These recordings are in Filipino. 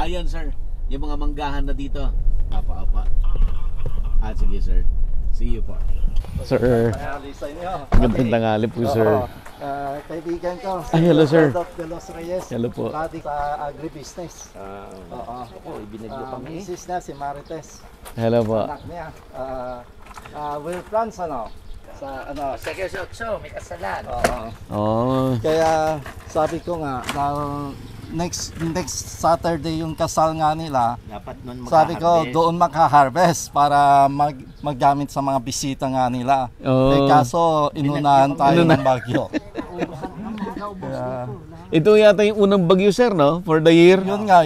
Ayan sir, yung mga manggahan na dito. Apa. Sige sir. See you po. Sir, magandang tanghali po sir. Kaibigan ko. Hello sir. De Los Reyes. Hello po. Dati sa agribusiness. Ibinagyo kami. Misis na si Marites. Hello po. Anak niya. Will France sa Sa 8, may kasalan. Oh. Kaya sabi ko nga next Saturday yung kasal nga nila. Dapat nun Sabi ko doon maka-harvest para maggamit sa mga bisita nga nila. Kaso inunahan tayo ng bagyo. Ito yata yung unang bagyo sir, no? For the year. Yun nga.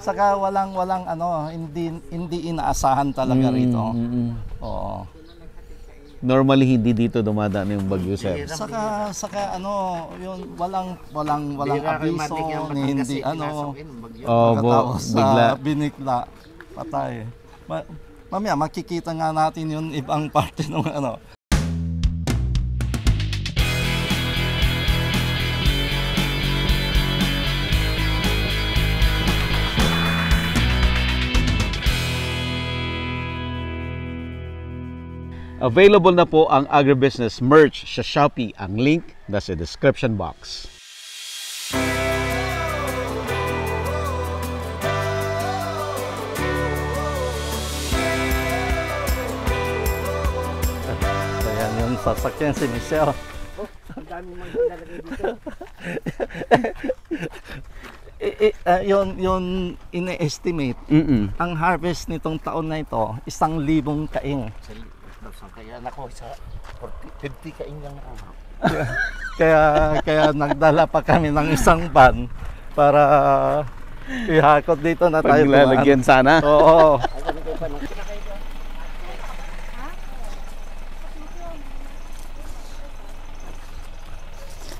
Saka walang hindi inaasahan talaga rito. Oo. Normally hindi dito dumadaan yung bagyo sir. Saka yun walang abiso hindi Tapos binikla patay. Mamaya makikita nga natin yung ibang parte ng Available na po ang agribusiness merch sa Shopee. Ang link nasa description box. Ayan yung sasakyan si Michelle. Ang dami mga lalagay dito. Yun ine-estimate. Ang harvest nitong taon na ito 1,000 kaing. Kaya nako sa 50 kaing lang ako. kaya nagdala pa kami ng isang van para ihakot dito na tayo. Paglalagyan sana. Oo.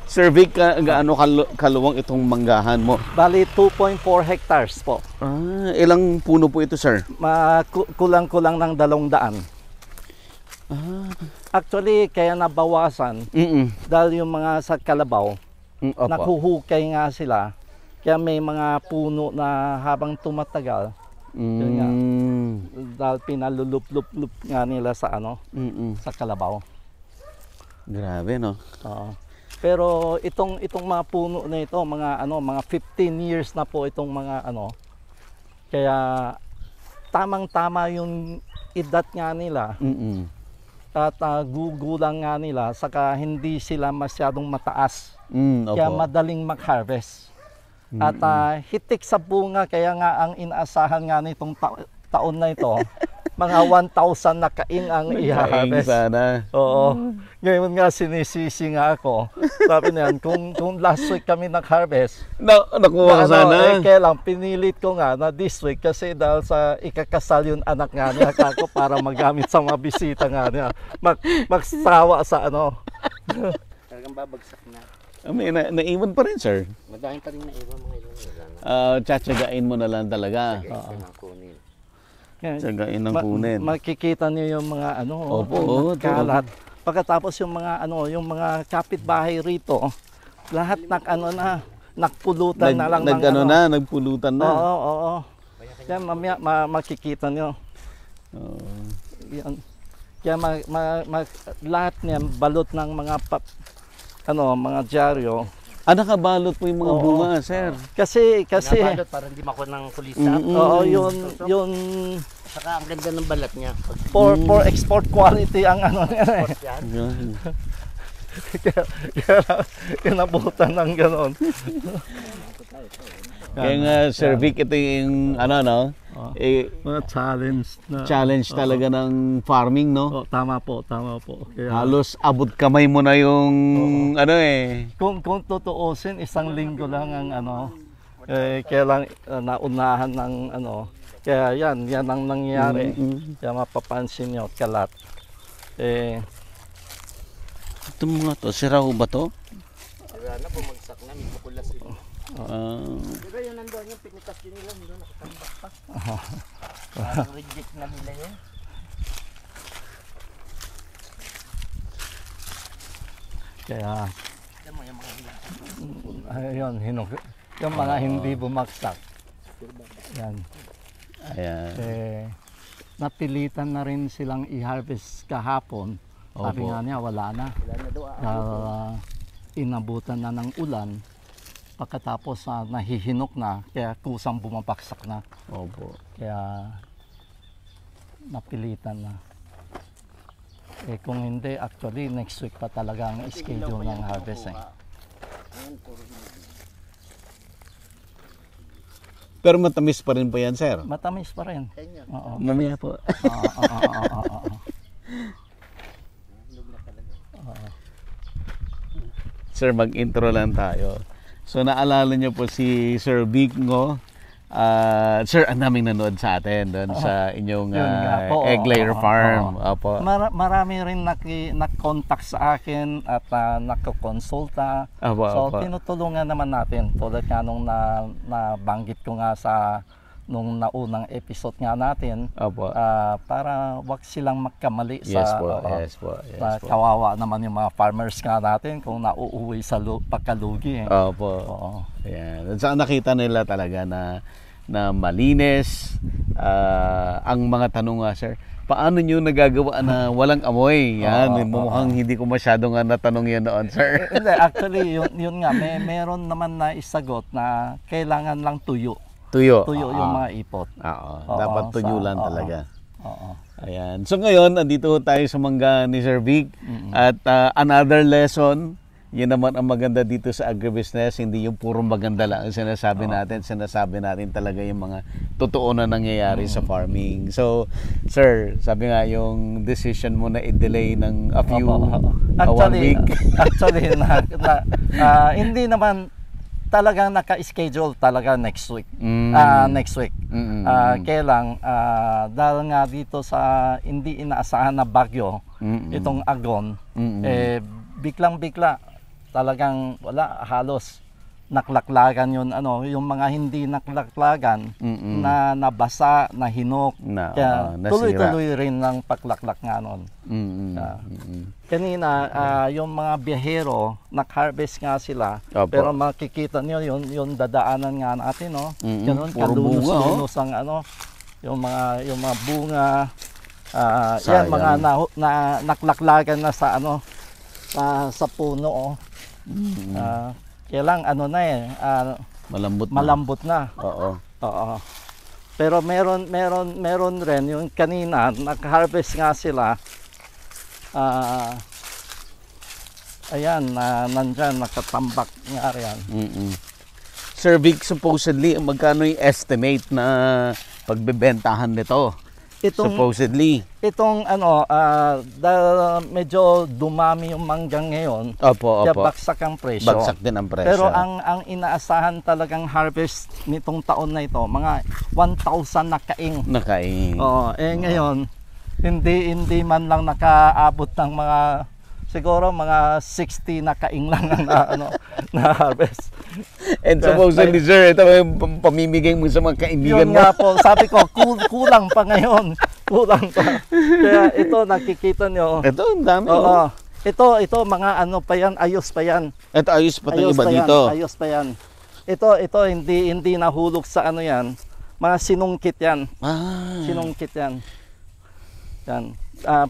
Sir Vic, gaano kaluwang itong manggahan mo? Bali 2.4 hectares po. Ilang puno po ito sir? Kulang-kulang ng 200. Actually, kaya nabawasan dahil yung mga sa kalabaw, nakuhukay nga sila. Kaya may mga puno na habang tumatagal, yun nga, dahil pinalulup-lup nga nila sa sa kalabaw. Grabe no? Pero itong mga puno na ito, mga 15 years na po itong mga kaya tamang-tama yung edad nga nila. At gugulang nga nila, saka hindi sila masyadong mataas. Kaya madaling mag-harvest. At hitik sa bunga, kaya nga ang inaasahan nga nitong taon na ito, mga 1,000 na kaing ang i-harvest. Sana. Oo. Ngayon nga sinisisi nga ako. Sabi niyan, kung last week kami nag-harvest, nakuha sana. Kaya lang, pinilit ko nga na this week kasi dahil sa ikakasal yung anak nga niya kako para magamit sa mga bisita nga niya. Magsawa sa Talagang babagsak na. May naiwan pa rin sir. Madaming pa rin naiwan mga ilong. Tsatsagain mo na lang talaga. Tsagain ng kunin. Makikita niyo yung mga kalat. Pagkatapos yung mga yung mga kapitbahay rito, lahat nakpulutan na lang nagpulutan na. Oo. Kaya mamaya makikita niyo. Yan. Kaya lahat niyan balot ng mga mga dyaryo. Nakabalot po yung mga bunga, sir. Kasi nabalot para hindi makuha ng kulisa. Oo, yun. Saka ang ganda ng balat niya. For export quality ang niya. Kaya kinabutan ng ganon. Kaya nga, Sir Vic, ito yung challenge talaga ng farming, no? Tama po. Kaya, halos abot kamay mo na yung Kung tutuusin, 1 linggo lang ang kaya lang naunahan ng kaya yan ang nangyayari. Kaya mapapansin nyo, kalat. Ito mga to, sira ho ba to? Sira na, bumagsak na, may bukulas sila. Diba yung nandun yung pinitas din nila, nandun nakatambak pa. Parang reject na nila yun. Kaya ayun, Yung mga hindi bumagsak. Yan. Ayan. Napilitan na rin silang i-harvest kahapon. Sabi Opo. nga niya, wala na. Inabutan na ng ulan. Pagkatapos nahihinok na, kaya kusang bumabaksak na. Opo. Kaya napilitan na. Kung hindi, actually next week pa talaga ang schedule ng harvest. Pero matamis pa rin po yan, sir. Matamis pa rin. Oo. Mamaya po. Sir, mag-intro lang tayo. So, naalala niyo po si Sir Vic Ngo. Sir, ang daming nanood sa atin doon sa inyong Yun nga po, egg layer farm. Opo. Marami rin nak-contact sa akin at nakakonsulta. Opo, So opo. tinutulungan naman natin tulad nga nung nabanggit ko nga sa nung naunang episode nga natin, Opo. para wag silang magkamali Yes sa po, yes po, yes po. kawawa naman yung mga farmers nga natin kung nauuwi sa pagkalugi. Opo. Oo. Ayan. At saan nakita nila talaga na malinis ang mga tanong nga, sir. Paano nyo nagagawa na walang amoy? Yan, mukhang hindi ko masyadong natanong yan noon, sir. Hindi, actually, yun nga, meron naman na isagot na kailangan lang tuyo. Tuyo. Tuyo yung mga ipot. Oo. Oo, Dapat tuyo lang oo. talaga. Oo. Ayan. So ngayon, andito tayo sa mangga ni Sir Vic. At another lesson, yun naman ang maganda dito sa agribusiness. Hindi yung puro maganda lang ang sinasabi natin. Sinasabi natin talaga yung mga totoo na nangyayari sa farming. So, sir, sabi nga yung decision mo na i-delay ng a few, one week. Actually, hindi naman talagang naka-schedule talaga next week. Next week. Kaya lang, dahil nga dito sa hindi inaasahan na bagyo, itong Agon, biglang-bigla, talagang wala, halos naklaklagan yun, yung mga hindi naklaklagan na nabasa, nahinok, kaya tuloy-tuloy rin ng paklaklak nga nun. Kanina, yung mga biyahero, nag-harvest nga sila, pero makikita niyo yung dadaanan nga natin, no? Ganun, kalunos-lunos ang yung mga bunga, yan, mga naklaklagan na sa sa puno, oh. Kaya lang malambot na. Oo. Oo. Pero meron rin yung kanina nag-harvest nga sila. Ayan, nandyan nakatambak nga riyan. Sir Vic, supposedly magkano yung estimate na pagbebentahan nito? Supposedly. Itong dahil medyo dumami yung manggang ngayon, kaya baksak ang presyo. Bagsak din ang presyo. Pero ang inaasahan talagang harvest nitong taon na ito, mga 1,000 na kaing. Oo, ngayon, hindi man lang nakaabot ng mga, siguro mga 60 na kaing lang na harvest. And supposedly, sir, ito yung pamimigay mo sa mga kaibigan yun mo. nga po, sabi ko, kulang pa ngayon. Kulang pa. Kaya ito, nakikita nyo. Ito, ang dami. Oo. Ito, mga pa yan, ayos pa yan. Ito, ayos pa itong iba pa dito. Yan, ayos pa yan. Ito, hindi nahulog sa yan. Mga sinungkit yan. Sinungkit yan. Yan.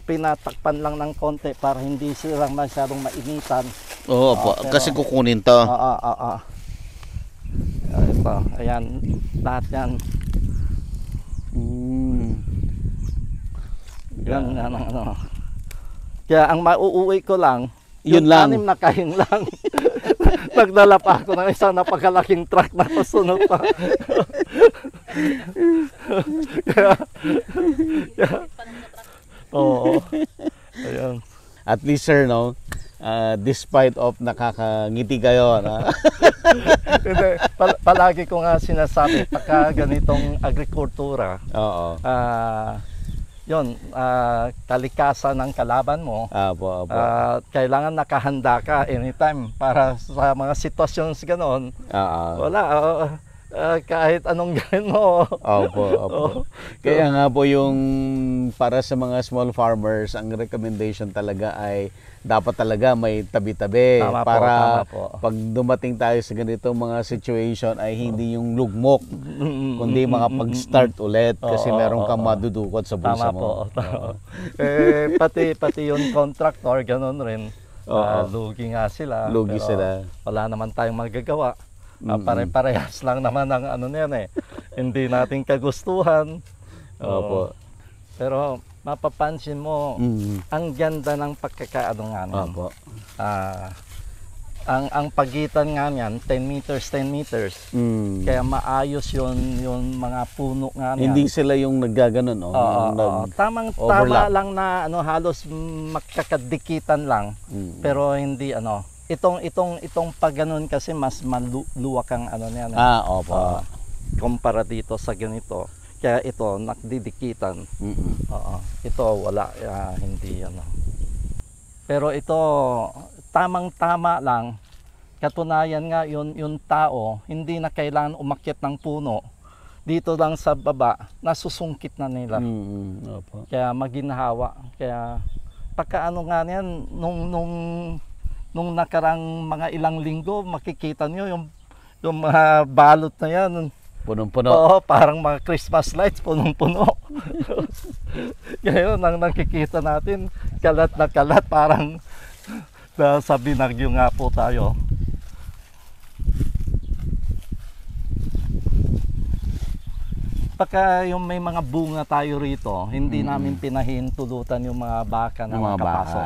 Pinatakpan lang ng konti para hindi sila masyadong mainitan. Oo, kasi kukunin to. Oo. Ito, ayan, lahat yan. Yan, Kaya ang mauuwi ko lang, yun yung lang. 6 na kain lang. Nagdala pa ako ng isang napakalaking truck na pasunod pa. Oo. Ayan. At least, sir, no, despite of nakakangiti kayo, Palagi ko nga sinasabi, pagka ganitong agrikultura, kalikasan ng kalaban mo, kailangan nakahanda ka anytime para sa mga sitwasyon gano'n. Wala, kahit anong gawin mo. Opo, opo. Kaya nga po yung para sa mga small farmers, ang recommendation talaga ay dapat talaga may tabi-tabi Tama po, para tama po. pag dumating tayo sa ganitong mga situation ay hindi yung lugmok, kundi makapag-start ulit kasi meron kang madudukot sa bulsa Tama mo. po. Tama. Pati yung contractor, ganun rin. Lugi nga sila. Lugi pero sila. Wala naman tayong magagawa. Pare-parehas lang naman ang ano niyan eh. Hindi natin kagustuhan. Opo. Pero mapapansin mo, ang ganda ng pagkakaano nga niyan. Opo. Ang pagitan nga niyan, 10 meters, 10 meters. Kaya maayos yung mga puno nga niyan. Hindi sila yung naggaganon, no? Tamang overlap. tama lang na ano, halos magkakadikitan lang. Pero hindi ano. Itong pag ganun kasi mas maluwak ang ano niyan. Opo. Kumpara dito sa ganito. Kaya ito nakdidikitan. Ito wala, hindi ano. Pero ito tamang-tama lang. Katunayan nga yung tao hindi na kailangan umakyat ng puno. Dito lang sa baba, nasusungkit na nila. Opo. Kaya maginhawa. Kaya pagkaano nga niyan nung nakarang mga ilang linggo, makikita nyo yung mga balot na yan. Punong-puno. Oo, parang mga Christmas lights, punong-puno. Ngayon, ang nakikita natin, kalat na kalat, parang sa binagyo nga po tayo. Pagka yung may mga bunga tayo rito, hindi namin pinahintulutan yung mga baka na makapasok.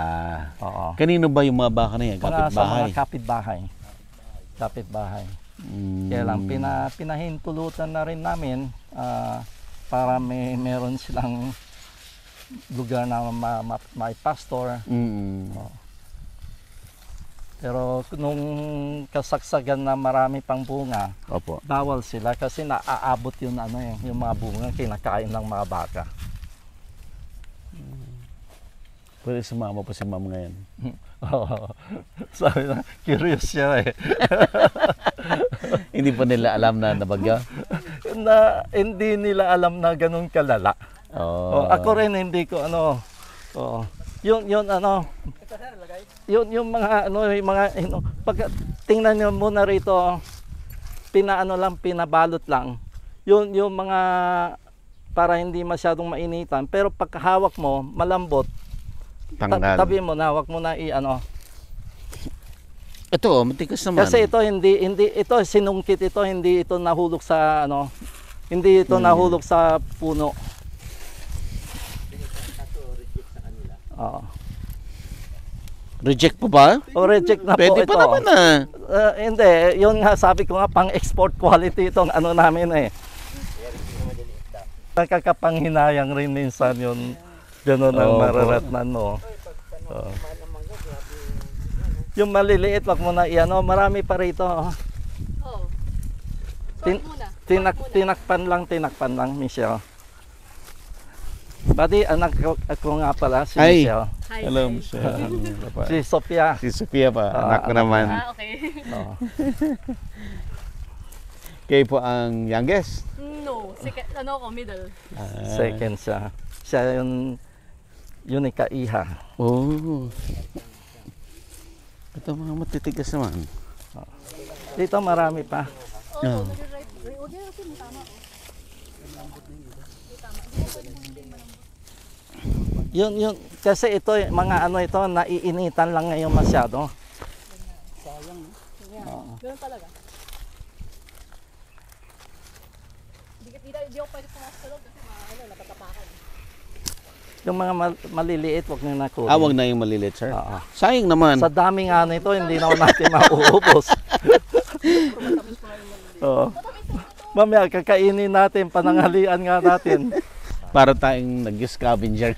Oo. Kanino ba yung mga baka na yan? Sa Kapitbahay? mga kapitbahay. Kapitbahay. Kaya lang, pinahintulutan na rin namin para meron silang lugar na may pastor. Pero nung kasagsagan na marami pang bunga, Opo. bawal sila kasi naaabot yung yung mga bunga kinakain ng mga baka. Pwede sumama po si ma'am ngayon. Oo. Sabi na, curious siya eh. Hindi pa nila alam na nabagyo? Hindi nila alam na ganun kalala. Ako rin hindi ko yun yung mga pag tingnan niyo muna rito, pinabalot lang. Yung mga para hindi masyadong mainitan, pero pagkahawak mo malambot. Tabi mo na, wag mo na Ito, matigas naman. Kasi ito hindi ito sinungkit ito, hindi ito nahulog sa hindi ito nahulog sa puno. Reject po ba? O reject na Pwede po ito. pa naman Hindi, yun nga sabi ko nga pang export quality itong namin eh. Nakakapanghinayang rin minsan yun. Gano'n ang mararatnan mo. Yung maliliit, wag mo na marami pa rito. Tinakpan lang, Michelle. Buddy, anak ko nga pala, si Michelle. Hi. Hello, Michelle. Si Sophia. Si Sophia pa, anak ko naman. Okay. Kayo po ang youngest? No, second, middle. Second siya. Siya yung ikaiha. Ito mga matitigas naman. Dito marami pa. Yun kasi ito mga ito naiinitan lang ngayon masyado. Sayang, no? Ganun talaga. Hindi ako pwede pumasok sa loob kasi natatapakan. Yung mga maliliit, wag nyo na kunin. Wag na yung maliliit, sir. Sayang naman. Sa dami nga nito, hindi na natin mauubos. Mamaya, kakainin natin, pananghalian nga natin. Para tayong nag-scavenger.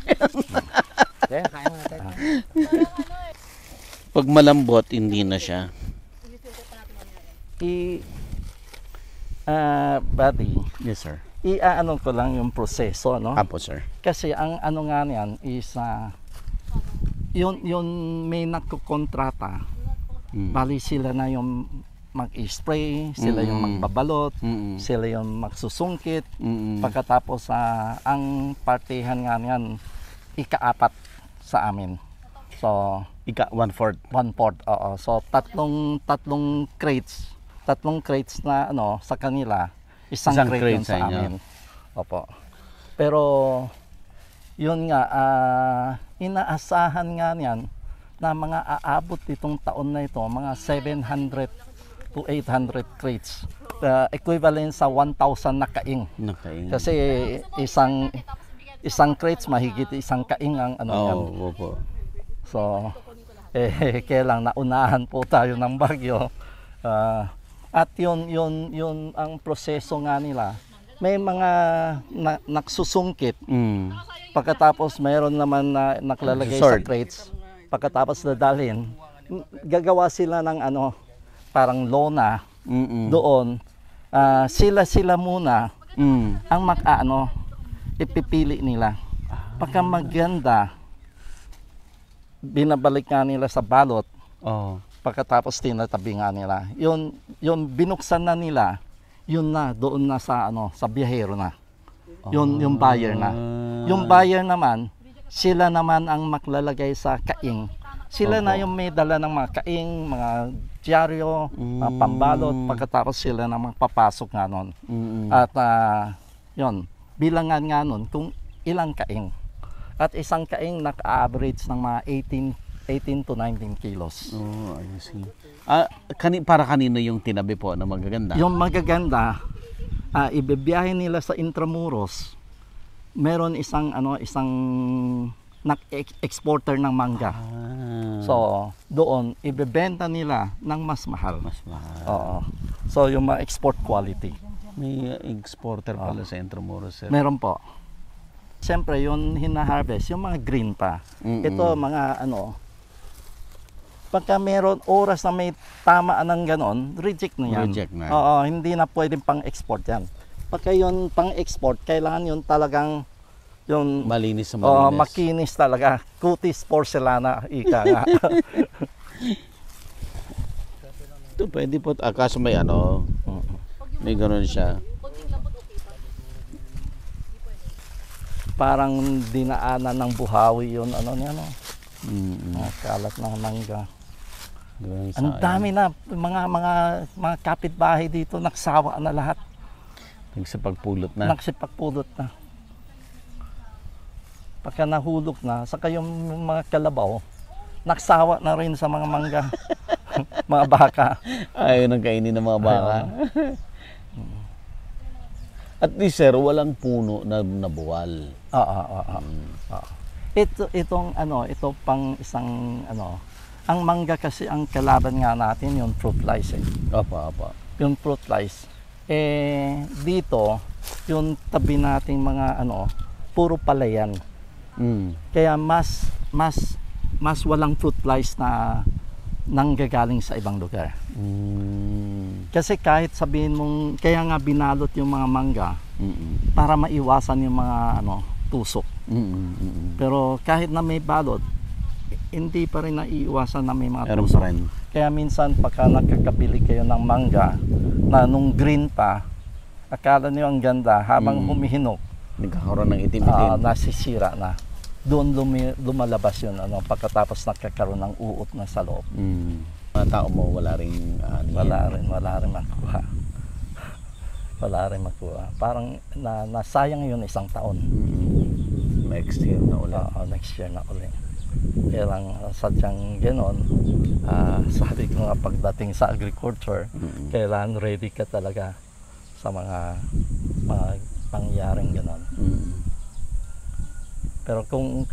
Pag malambot, hindi na siya. Buddy. Yes, sir. Iaano ko lang yung proseso, no? Apo, sir. Kasi ang nga niyan is yun may nagkokontrata. Bali sila na yung mag-spray, sila yung magbabalot, sila yung magsusungkit. Pagkatapos ang partihan nga yan, ika-4 sa amin. So, One-fourth. 1/4, oo. So, tatlong crates na sa kanila, isang crate yun sa sa inyo. amin. Opo. Pero, yun nga, inaasahan nga niyan na mga aabot itong taon na ito, mga 700 to 800 crates. Equivalent sa 1,000 na kaing. Nakain. Kasi isang crates mahigit isang kaing ang yan. Opo. So, kailang naunahan po tayo ng bagyo. At yun ang proseso nga nila. May mga nagsusungkit. Pagkatapos mayroon naman na naklalagay sa crates. Pagkatapos dadalhin, gagawa sila ng parang lona doon. Sila muna ang ipipili nila. Pagka maganda, binabalik nga nila sa balot. Pagkatapos tinatabi nga nila. Yun binuksan na nila. Yun na doon na sa biyahero na. Yung buyer na. Yung buyer naman, sila naman ang maklalagay sa kaing. Sila na yung may dala ng mga kaing, mga dyaryo, mga pambalot. Pagkatapos sila na magpapasok nga nun. At yun, bilangan nga nun kung ilang kaing. At isang kaing naka-average ng mga 18 to 19 kilos. Oh, I see. Para kanino yung tinabi po na magaganda? Yung magaganda, ibibiyahe nila sa Intramuros. Meron isang exporter ng mangga. So, doon ibebenta nila ng mas mahal. Mas mahal. Oo. So, yung mga export quality. May exporter pala sa Intramuros, sir. Meron po. Siyempre, yung hina-harvest, yung mga green pa. Ito, mga pagka meron oras na may tamaan ng ganon, reject na yan. Reject na. Oo, hindi na pwedeng pang-export yan. Pagka yun pang-export, kailangan yun talagang yung Malinis sa malinis. makinis talaga. Cutis porcelana, ika nga. Ito pwede po. Kaso may may gano'n siya. Parang dinaanan ng buhawi yun. Kalat ng mangga. Ang dami na. Mga kapitbahay dito, nagsawa na lahat. Nagsipagpulot na. Nagsipagpulot na. Pagka nahulog na, saka yung mga kalabaw, nagsawa na rin sa mga mangga. Mga baka. Ayaw nang kainin ng mga baka. At least, sir, walang puno na nabuwal. Oo. Ito pang isang ang mangga kasi ang kalaban nga natin yung fruit flies Apa. Yung fruit flies. Dito yung tabi nating mga puro palayan. Kaya mas walang fruit flies na nanggagaling sa ibang lugar. Kasi kahit sabihin mong kaya nga binalot yung mga mangga para maiwasan yung mga tusok. Pero kahit na may balot, hindi pa rin naiiwasan na may mga tusok. Kaya minsan pagka nakakabili kayo ng mangga na nung green pa, akala niyo ang ganda, habang humihinok, nagkakaroon ng itim-itim. Nasisira na. Doon lumalabas yun pagkatapos nakakaroon ng uot na sa loob. Mga tao mo wala rin wala rin makuha. Wala rin makuha. Parang nasayang yun isang taon. Next year na ulit. Next year na ulit. Kaya lang sadyang gano'n, sabi ko nga pagdating sa agriculture, kailangan ready ka talaga sa mga pangyaring gano'n. Pero kung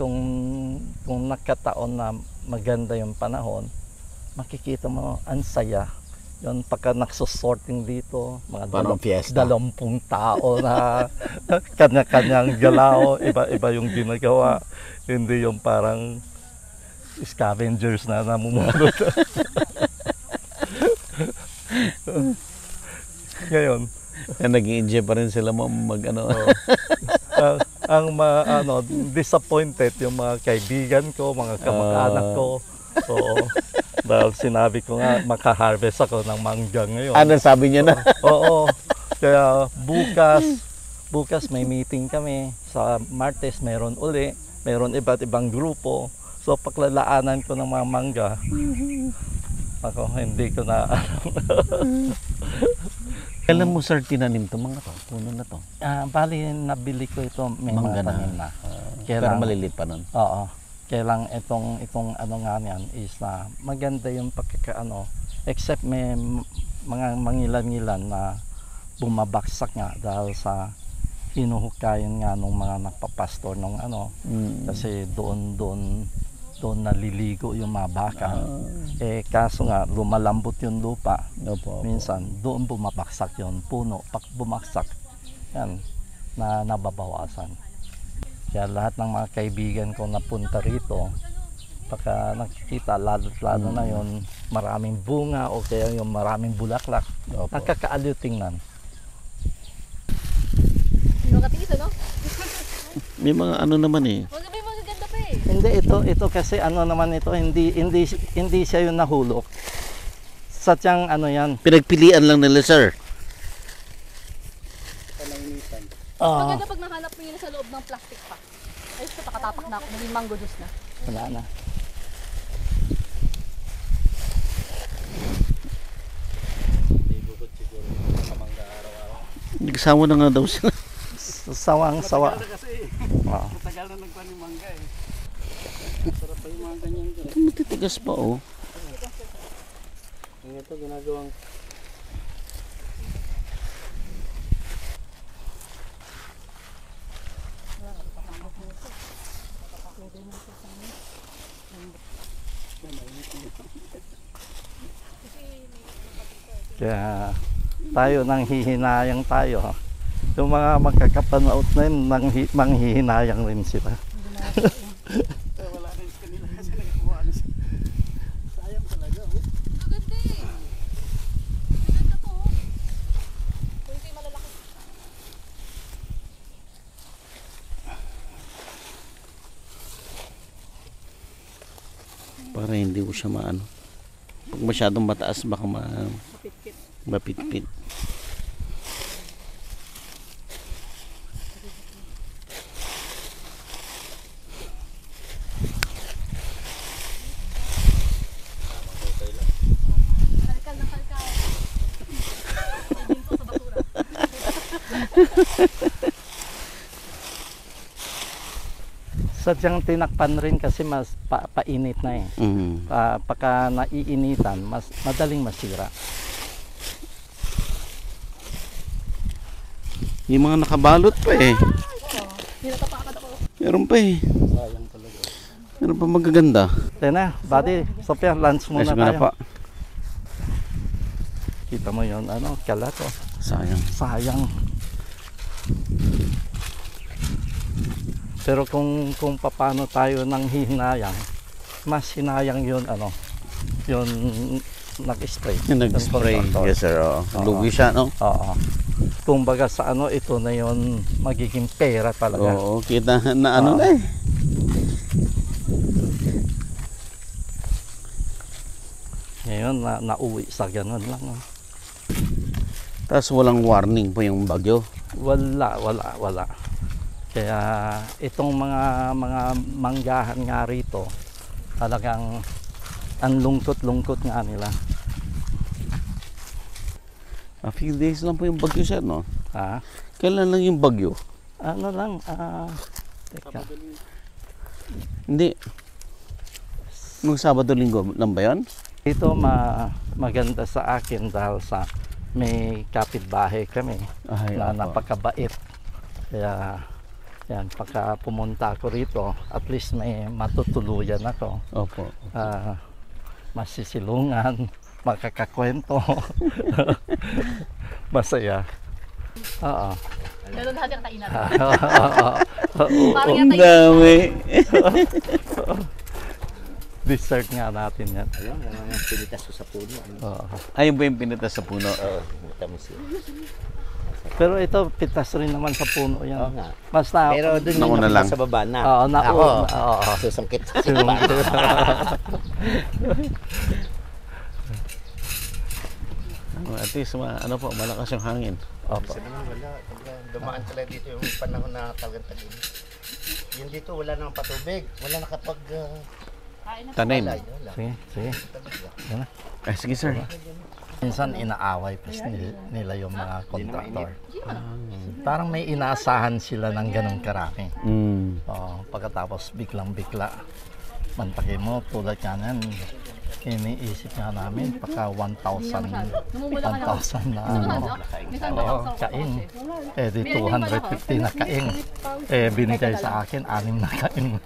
nakataon na maganda yung panahon, makikita mo ang saya. Yun, pagka nagsusorting dito, mga 20 tao na kanya-kanyang galaw, iba yung ginagawa. Hindi yung parang scavengers na namumulot. Ngayon, nag-i-enjoy pa rin sila ang disappointed yung mga kaibigan ko, mga kamag-anak ko. Dahil sinabi ko nga, makaharvest ako ng mangga ngayon. Ano sabi niya na? Oo. Kaya bukas may meeting kami. Sa Martes meron uli. Meron iba't ibang grupo. So paglalaanan ko ng mga mangga, ako hindi ko na Kailan mo sir tinanim to mga to? Puno na to. bali nabili ko ito, may Mangga mga na. tanim na. Pero malilit pa nun. Oo. Kailang itong ano nga niyan is na maganda yung pagkakaano, except may mga mangilan-ngilan na bumabaksak nga dahil sa hinuhukayan nga nung mga nagpapastor nung ano, kasi doon naliligo yung mga baka. Kaso nga lumalambot yung lupa. Opo. Minsan doon bumabaksak yung puno. Pag bumaksak, yan, nababawasan. Kaya lahat ng mga kaibigan ko na punta rito, pagka nakikita, lalo na yung maraming bunga o kaya yung maraming bulaklak, nakakaaliw tingnan. Yung katingin no? May mga ano naman eh. May magaganda pa eh. Hindi, ito kasi ano naman ito, hindi siya yung nahulog. Sadyang ano yan. Pinagpilian lang nila sir. Maganda pag nahanap mo yun sa loob ng plastic pack. Ay, ito pakatapak na ako. Naging mango juice na. Wala na. Nagsawa na nga daw sila. Sawang-sawa. Oo. Matagal na nagpa ni mangga eh. Sarap pa yung mga ganyan doon. Matitigas pa oh. Yung ito ginagawang Kaya tayo nang hihinayang tayo. Yung mga magkakapanood na yun, manghihinayang rin sila. wala rin sa kanila kasi nakakuha na siya. Sayang talaga oh. Maganda eh. Maganda to. Kung hindi malalaki. Para hindi ko siya maano. Pag masyadong mataas baka Mapit-pit. mapitpit. Kalkal ng kalkal. Ibinto sa basura. Sadyang tinakpan rin kasi mas painit na eh. Pagka naiinitan, mas madaling masira. Yung mga nakabalot pa eh. Hinatapakan ako. Meron pa eh. Sayang talaga. Meron pa magaganda. Tena, buddy, Sophia, lunch muna Ayos ko na tayo. pa. Kita mo yun, ano, kalat oh. Sayang. Sayang. Pero kung paano tayo nang hihinayang, mas hinayang yun, ano, yun nag-spray. Yung nag-spray. Yung contractor. Yes sir. Oh. Lugi siya no? Oo. Kung baga sa ano, ito na yun magiging pera talaga. Oo. Kita na ano na eh. Ngayon, nauwi sa ganun lang. Oh. Tapos walang warning po yung bagyo. Wala. Kaya itong mga manggahan nga rito, talagang ang lungkot nga nila. A few days lang po yung bagyo sir no? Ha? Kailan lang yung bagyo? Ano lang, teka. Hindi. Nung Sabado Linggo lang ba yun? Ito maganda sa akin dahil sa may kapitbahay kami Ay, na opo. napakabait. Kaya yan, pagka pumunta ako rito, at least may matutuluyan ako. Opo. Masisilungan, makakakwento. Masaya. Oo. Ganun lahat yung kainan. Oo. Parang Ang yata yung dami. Dessert nga natin yan. Ayun, yan ang pinitas ko sa puno. Oo. Ayun ba yung pinitas sa puno? Oo, tamis yun. Pero ito, pitas rin naman sa puno yan. Oo nga. Basta, Pero doon yung Nauna lang. sa baba na. Oo, Ako, oo. susungkit. At least, ano po, malakas yung hangin. Opo. Isa naman wala. Pag dumaan talaga dito yung panahon na talagang tagin. Yun dito, wala nang patubig. Wala nakapag... Tanim. wala, wala. Sige. Yan na. Sige, sir. Minsan inaaway pa nila yung mga kontraktor. Parang may inaasahan sila ng ganong karami. Pagkatapos biglang-bigla, mantakin mo, tulad nga nan, iniisip nga namin, pagka 1,000 na kaing. Di 250 na kaing. Binigay sa akin, 6 na kaing.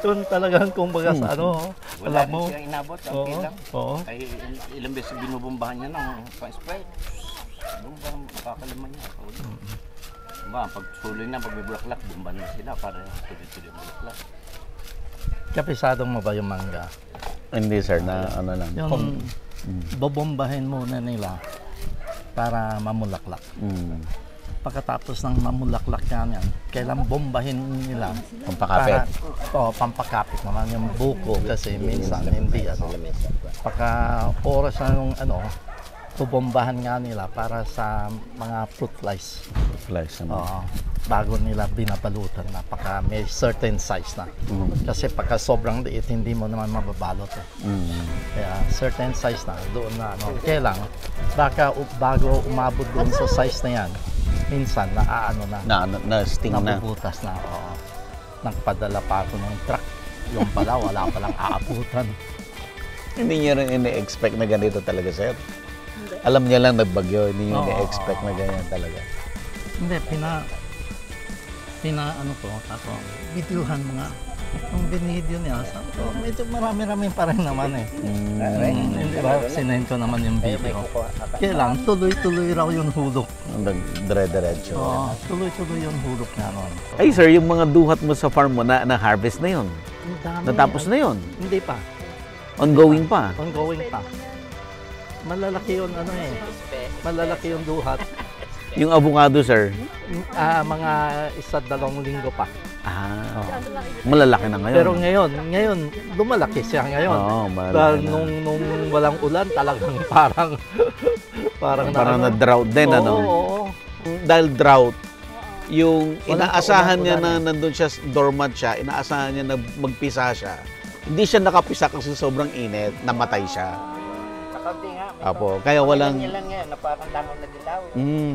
Yun talagang kumbaga sa ano, Wala alam mo. rin siyang inabot. Okay lang. Oo. Ay, ilang beses binubumbahan niya ng pa-spray. Bumbang, makakalaman niya. Pag suloy na, pag may bulaklak, bumban na sila para tuloy-tuloy yung bulaklak. Kapisadong mo ba yung mangga? Hindi, sir, na ano lang. Yung bobombahin muna nila para mamulaklak. Pagkatapos ng mamulaklak yan, kailan bombahin nila Pampakapit. Pampakapit naman yung buko kasi minsan hindi pagka oras na nung bubombahan nga nila para sa mga fruit flies. Flies naman. Bago nila binabalutan na pagka may certain size na. Kasi pagka sobrang liit hindi mo naman mababalot. Kaya certain size na doon na kailang baka bago umabot doon sa size na yan, minsan Na-sting na. nabubutas na. Nagpadala pa ako ng truck. Yung pala, wala palang aabutan. Hindi niya rin ini-expect na ganito talaga, sir. Alam niya lang nagbagyo, hindi niya ini-expect na ganyan talaga. Hindi, tapos videohan mga yung binidyo niya, medyo marami-rami pa rin naman hindi ba, sinayin ko naman yung video. Kailang tuloy-tuloy raw yung hulog. Dire-diretso. Tuloy-tuloy yung hulog nga nun. Ay, sir, yung mga duhat mo sa farm mo na-harvest na yun? Ang dami. Natapos na yun? Hindi pa. Ongoing pa? Ongoing pa. Malalaki yun, malalaki yung duhat. Yung avocado, sir? Mga 1-2 linggo pa. Malalaki na ngayon. Pero ngayon, lumalaki siya ngayon. Dahil nung walang ulan, talagang parang na-drought din, Oo. Dahil drought, yung Walang inaasahan niya ulan. na nandun siya, dormant siya, inaasahan niya na magpisa siya. Hindi siya nakapisa kasi sobrang init, namatay siya. Kakaunti nga. Kaya walang... Ilan lang yan, na parang langaw na dilaw.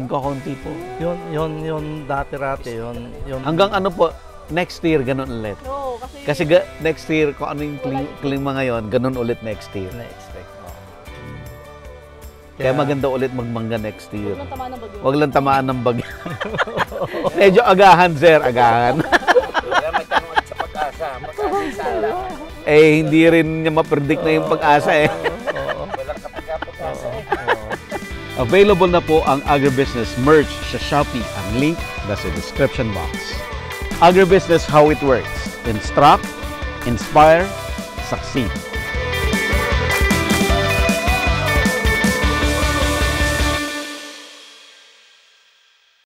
Kakunti po. Yun dati-rati, yun. Hanggang ano po, next year, ganun ulit. Oo, Kasi next year, kung ano yung klima ngayon, ganun ulit next year. na-expect. Kaya maganda ulit magmangga next year. Huwag lang tamaan ng bagyo. Huwag lang tamaan ng bagyo. Medyo agahan, sir, agahan. Kaya may tanong ulit sa pag-asa. Pag-asa sala. Hindi rin niya ma-predict na yung pag-asa Walang kapag-asa. Available na po ang Agribusiness merch sa Shopee. Ang link nasa description box. Agribusiness, how it works. Instruct, inspire, succeed.